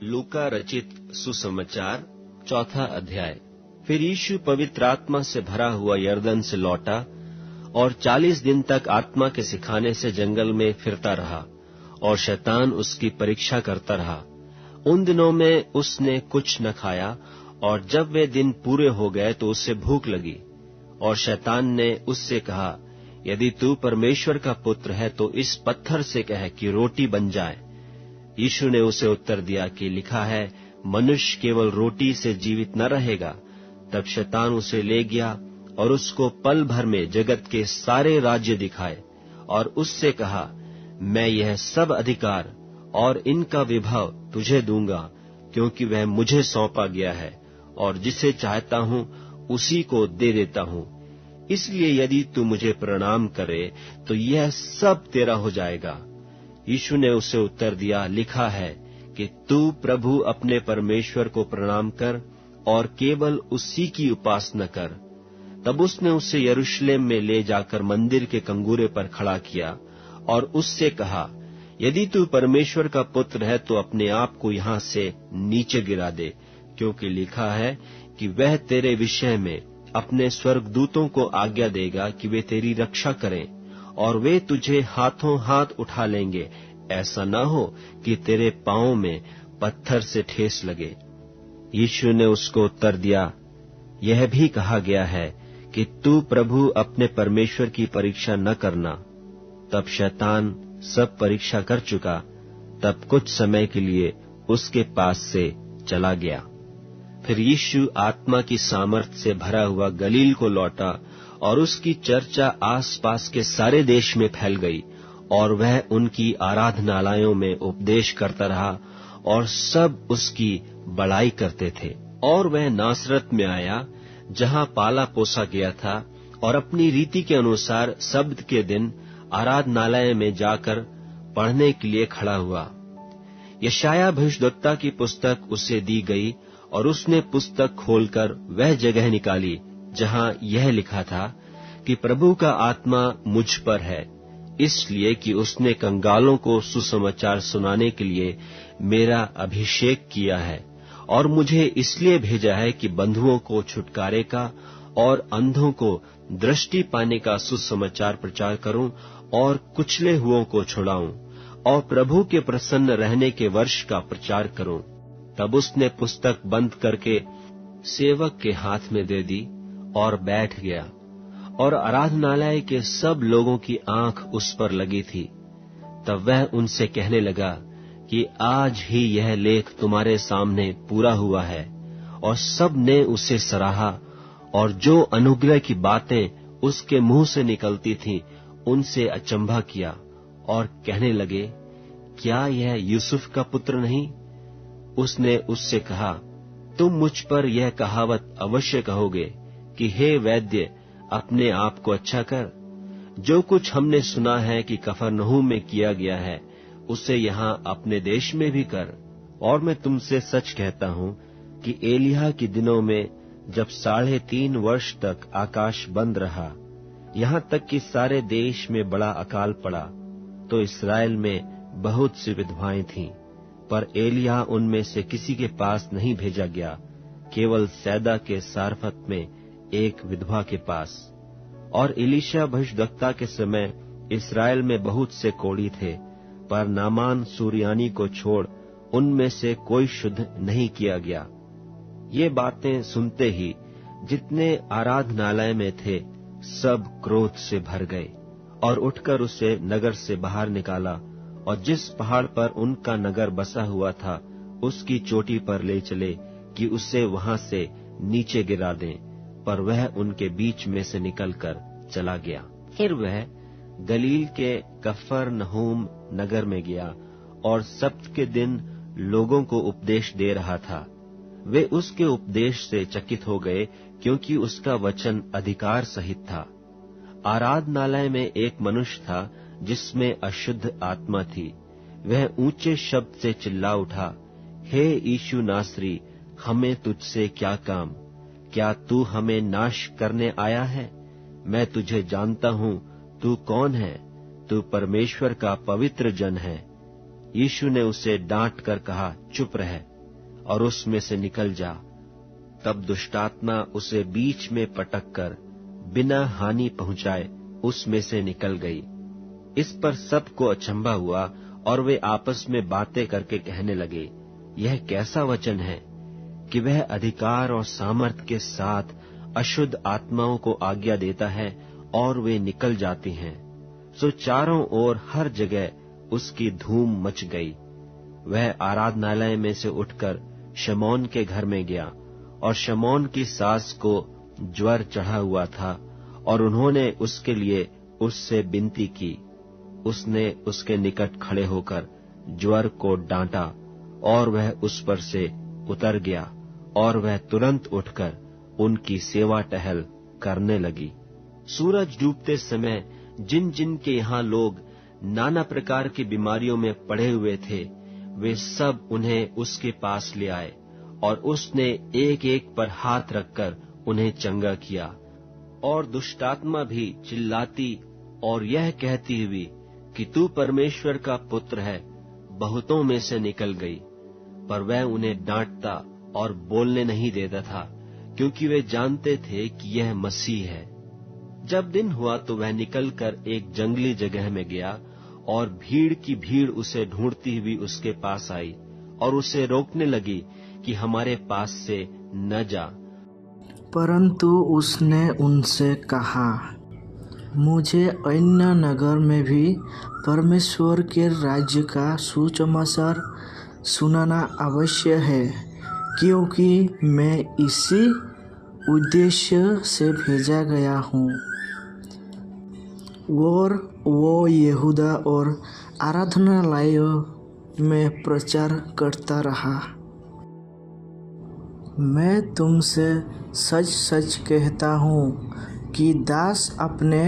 लूका रचित सुसमाचार 4 अध्याय। फिर यीशु पवित्र आत्मा से भरा हुआ यरदन से लौटा और 40 दिन तक आत्मा के सिखाने से जंगल में फिरता रहा और शैतान उसकी परीक्षा करता रहा। उन दिनों में उसने कुछ न खाया और जब वे दिन पूरे हो गए तो उसे भूख लगी और शैतान ने उससे कहा, यदि तू परमेश्वर का पुत्र है तो इस पत्थर से कह कि रोटी बन जाए। यीशु ने उसे उत्तर दिया कि लिखा है, मनुष्य केवल रोटी से जीवित न रहेगा। तब शैतान उसे ले गया और उसको पल भर में जगत के सारे राज्य दिखाए और उससे कहा, मैं यह सब अधिकार और इनका विभव तुझे दूंगा, क्योंकि वह मुझे सौंपा गया है और जिसे चाहता हूं उसी को दे देता हूं। इसलिए यदि तू मुझे प्रणाम करे तो यह सब तेरा हो जाएगा। यीशु ने उसे उत्तर दिया, लिखा है कि तू प्रभु अपने परमेश्वर को प्रणाम कर और केवल उसी की उपासना कर। तब उसने उसे यरूशलेम में ले जाकर मंदिर के कंगूरे पर खड़ा किया और उससे कहा, यदि तू परमेश्वर का पुत्र है तो अपने आप को यहाँ से नीचे गिरा दे, क्योंकि लिखा है कि वह तेरे विषय में अपने स्वर्गदूतों को आज्ञा देगा कि वे तेरी रक्षा करें और वे तुझे हाथों हाथ उठा लेंगे, ऐसा न हो कि तेरे पांवों में पत्थर से ठेस लगे। यीशु ने उसको उत्तर दिया, यह भी कहा गया है कि तू प्रभु अपने परमेश्वर की परीक्षा न करना। तब शैतान सब परीक्षा कर चुका, तब कुछ समय के लिए उसके पास से चला गया। फिर यीशु आत्मा की सामर्थ से भरा हुआ गलील को लौटा और उसकी चर्चा आसपास के सारे देश में फैल गई और वह उनकी आराधनालयों में उपदेश करता रहा और सब उसकी बड़ाई करते थे। और वह नासरत में आया जहां पाला पोसा गया था और अपनी रीति के अनुसार सब्त के दिन आराधनालय में जाकर पढ़ने के लिए खड़ा हुआ। यशायाह भविष्यद्वक्ता की पुस्तक उसे दी गई और उसने पुस्तक खोलकर वह जगह निकाली जहां यह लिखा था कि प्रभु का आत्मा मुझ पर है, इसलिए कि उसने कंगालों को सुसमाचार सुनाने के लिए मेरा अभिषेक किया है और मुझे इसलिए भेजा है कि बंधुओं को छुटकारे का और अंधों को दृष्टि पाने का सुसमाचार प्रचार करूं और कुचले हुओं को छुड़ाऊं और प्रभु के प्रसन्न रहने के वर्ष का प्रचार करूं। तब उसने पुस्तक बंद करके सेवक के हाथ में दे दी और बैठ गया और आराधनालय के सब लोगों की आंख उस पर लगी थी। तब वह उनसे कहने लगा कि आज ही यह लेख तुम्हारे सामने पूरा हुआ है। और सब ने उसे सराहा और जो अनुग्रह की बातें उसके मुंह से निकलती थीं उनसे अचंभा किया और कहने लगे, क्या यह यूसुफ का पुत्र नहीं? उसने उससे कहा, तुम मुझ पर यह कहावत अवश्य कहोगे कि हे वैद्य, अपने आप को अच्छा कर। जो कुछ हमने सुना है कि कफरनहूम में किया गया है, उसे यहाँ अपने देश में भी कर। और मैं तुमसे सच कहता हूँ कि एलिय्याह के दिनों में जब 3.5 वर्ष तक आकाश बंद रहा, यहाँ तक कि सारे देश में बड़ा अकाल पड़ा, तो इस्राएल में बहुत सी विधवाएं थीं, पर एलिय्याह उनमें से किसी के पास नहीं भेजा गया, केवल सैदा के सारफत में एक विधवा के पास। और एलीशा भविष्यद्वक्ता के समय इस्राएल में बहुत से कोढ़ी थे, पर नामान सूरियानी को छोड़ उनमें से कोई शुद्ध नहीं किया गया। ये बातें सुनते ही जितने आराधनालय में थे सब क्रोध से भर गए और उठकर उसे नगर से बाहर निकाला और जिस पहाड़ पर उनका नगर बसा हुआ था उसकी चोटी पर ले चले कि उसे वहां से नीचे गिरा दें, पर वह उनके बीच में से निकलकर चला गया। फिर वह गलील के कफरनहूम नगर में गया और सब्त के दिन लोगों को उपदेश दे रहा था। वे उसके उपदेश से चकित हो गए, क्योंकि उसका वचन अधिकार सहित था। आराधनालय में एक मनुष्य था जिसमें अशुद्ध आत्मा थी। वह ऊंचे शब्द से चिल्ला उठा, हे यीशु नासरी, हमें तुझसे क्या काम? क्या तू हमें नाश करने आया है? मैं तुझे जानता हूँ, तू कौन है? तू परमेश्वर का पवित्र जन है। यीशु ने उसे डांट कर कहा, चुप रह और उसमें से निकल जा। तब दुष्टात्मा उसे बीच में पटक कर बिना हानि पहुंचाए उसमें से निकल गई। इस पर सबको अचंभा हुआ और वे आपस में बातें करके कहने लगे, यह कैसा वचन है कि वह अधिकार और सामर्थ के साथ अशुद्ध आत्माओं को आज्ञा देता है और वे निकल जाती हैं। सो चारों ओर हर जगह उसकी धूम मच गई। वह आराधनालय में से उठकर शमौन के घर में गया, और शमौन की सास को ज्वर चढ़ा हुआ था, और उन्होंने उसके लिए उससे विनती की। उसने उसके निकट खड़े होकर ज्वर को डांटा, और वह उस पर से उतर गया, और वह तुरंत उठकर उनकी सेवा टहल करने लगी। सूरज डूबते समय जिन जिन के यहाँ लोग नाना प्रकार की बीमारियों में पड़े हुए थे, वे सब उन्हें उसके पास ले आए, और उसने एक एक पर हाथ रखकर उन्हें चंगा किया। और दुष्टात्मा भी चिल्लाती और यह कहती हुई कि तू परमेश्वर का पुत्र है, बहुतों में से निकल गई। पर वह उन्हें डांटता और बोलने नहीं देता था, क्योंकि वे जानते थे कि यह मसीह है। जब दिन हुआ तो वह निकलकर एक जंगली जगह में गया, और भीड़ की भीड़ उसे ढूंढती हुई उसके पास आई और उसे रोकने लगी कि हमारे पास से न जा। परंतु उसने उनसे कहा, मुझे अन्य नगर में भी परमेश्वर के राज्य का सुसमाचार सुनाना आवश्यक है, क्योंकि मैं इसी उद्देश्य से भेजा गया हूँ। और वो यहूदा और आराधनालयों में प्रचार करता रहा, मैं तुमसे सच सच कहता हूँ कि दास अपने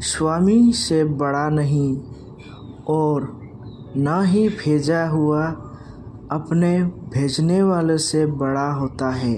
स्वामी से बड़ा नहीं, और न ही भेजा हुआ अपने भेजने वाले से बड़ा होता है।